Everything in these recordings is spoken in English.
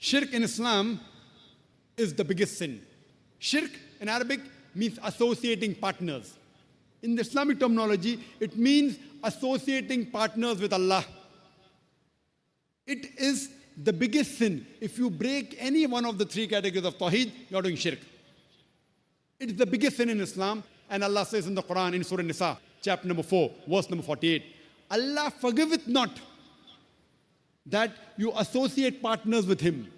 Shirk in Islam is the biggest sin. Shirk in Arabic means associating partners. In the Islamic terminology, it means associating partners with Allah. It is the biggest sin. If you break any one of the three categories of Tawheed, you are doing Shirk. It is the biggest sin in Islam. And Allah says in the Quran, in Surah Nisa, chapter number 4, verse number 48, Allah forgiveth not that you associate partners with Him.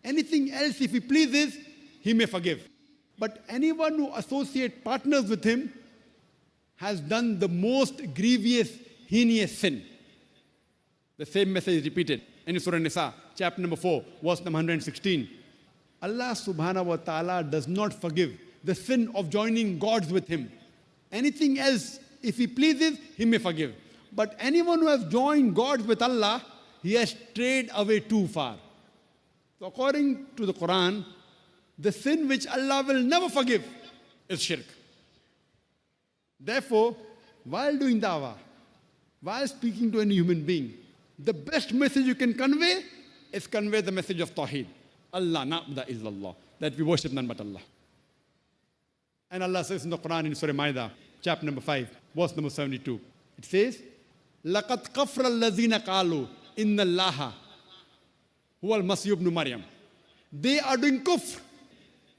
Anything else, if He pleases, He may forgive. But anyone who associates partners with Him has done the most grievous, heinous sin. The same message is repeated in Surah Nisa, chapter number 4, verse number 116. Allah subhanahu wa ta'ala does not forgive the sin of joining gods with Him. Anything else, if He pleases, He may forgive. But anyone who has joined gods with Allah, he has strayed away too far. So according to the Quran, the sin which Allah will never forgive is shirk. Therefore, while doing dawah, while speaking to any human being, the best message you can convey is convey the message of Tawheed. Allah na'budu illallah, that we worship none but Allah. And Allah says in the Quran in Surah Ma'idah, chapter number 5, verse number 72, it says, لَقَدْ قَفْرَ الَّذِينَ قَالُوا إِنَّ اللَّهَ هُوَ الْمَسِيحُ ابْنُ مَرْيَمَ. They are doing kufr.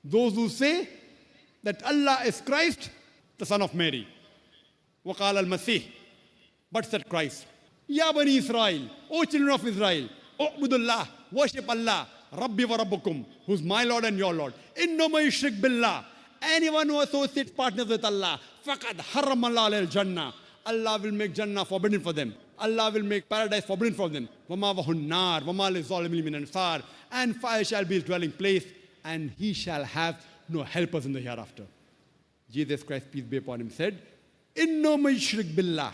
Those who say that Allah is Christ, the son of Mary. وَقَالَ الْمَسِيحُ. But said Christ, Ya Bani Israel, O children of Israel, U'budullah, worship Allah, Rabbi wa Rabbukum, who's my Lord and your Lord. Inno ma yushrik billah. Anyone who associates partners with Allah, faqad harram Allah al-Jannah. Allah will make Jannah forbidden for them. Allah will make paradise forbidden for them. وَمَا وَهُ النَّارِ وَمَا لِلظَّالِمِينَ مِنْ أَنصَارٍ. And fire shall be his dwelling place, and he shall have no helpers in the hereafter. Jesus Christ, peace be upon him, said, Inno ma yushrik billah.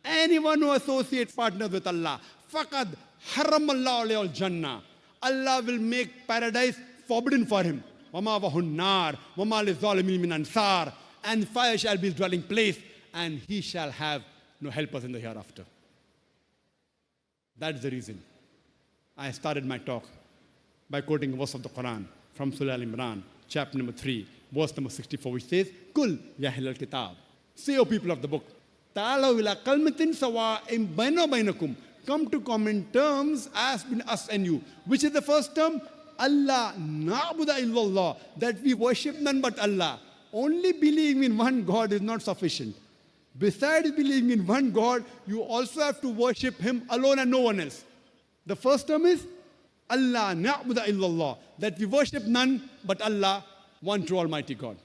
Anyone who associates partners with Allah, faqad harram Allah alayhi al-Jannah. Allah will make paradise forbidden for him. وَمَا وَهُ النَّارِ وَمَا لِلظَّالِمِينَ مِنْ أَنصَارٍ. And fire shall be his dwelling place, and he shall have no helpers in the hereafter. That's the reason I started my talk by quoting a verse of the Quran from Surah Al-Imran, chapter number 3, verse number 64, which says, Kul ya ahlal kitab. Say, O people of the book, Ta'alaw ila kalmatin sawa'in bayna baynakum. Come to common terms as between us and you. Which is the first term? Allah na'budu illallah, that we worship none but Allah. Only believing in one God is not sufficient. Besides believing in one God, you also have to worship Him alone and no one else. The first term is Allah na'budu illallah, that we worship none but Allah, one true Almighty God.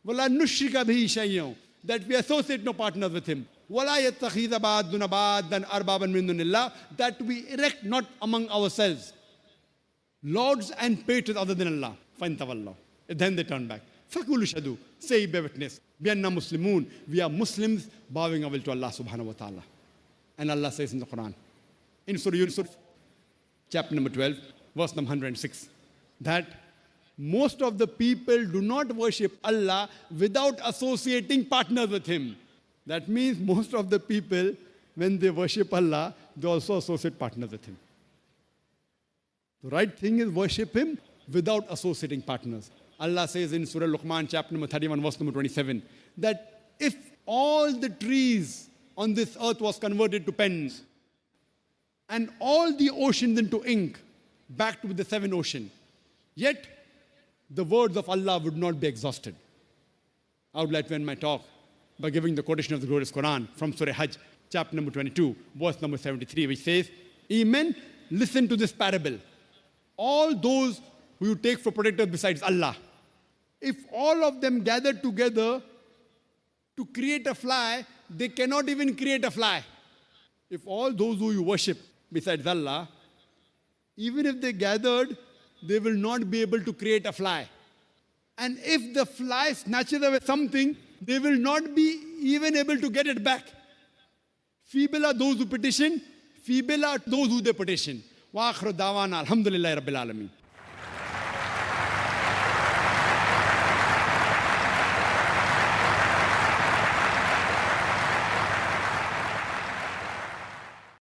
وَلَا نُشْرِكَ بِهِ شَيْئًا, that we associate no partners with Him. وَلَا يَتَّخِذَ بَعْضُنَا بَعْضًا أَرْبَابًا مِنْ دُونِ اللَّهِ, that we erect not among ourselves lords and patrons other than Allah. فَإِنْ تَوَلَّوْا. Then they turn back. فَقُولُوا اشْهَدُوا, say, bear witness, بِأَنَّا مُسْلِمُونَ, we are Muslims bowing our will to Allah subhanahu wa ta'ala. And Allah says in the Quran, in Surah Yunus, chapter number 12, verse number 106, that most of the people do not worship Allah without associating partners with Him. That means most of the people, when they worship Allah, they also associate partners with Him. The right thing is worship Him without associating partners. Allah says in Surah Luqman, chapter number 31, verse number 27, that if all the trees on this earth was converted to pens, and all the oceans into ink, backed with the seven oceans, yet the words of Allah would not be exhausted. I would like to end my talk by giving the quotation of the glorious Quran from Surah Hajj, chapter number 22, verse number 73, which says, Amen, listen to this parable. All those who you take for protectors besides Allah, if all of them gathered together to create a fly, they cannot even create a fly. If all those who you worship besides Allah, even if they gathered, they will not be able to create a fly. And if the fly snatches away something, they will not be even able to get it back. Feeble are those who petition, feeble are those who they petition. Wa akhiru dawana alhamdulillahi rabbil alameen.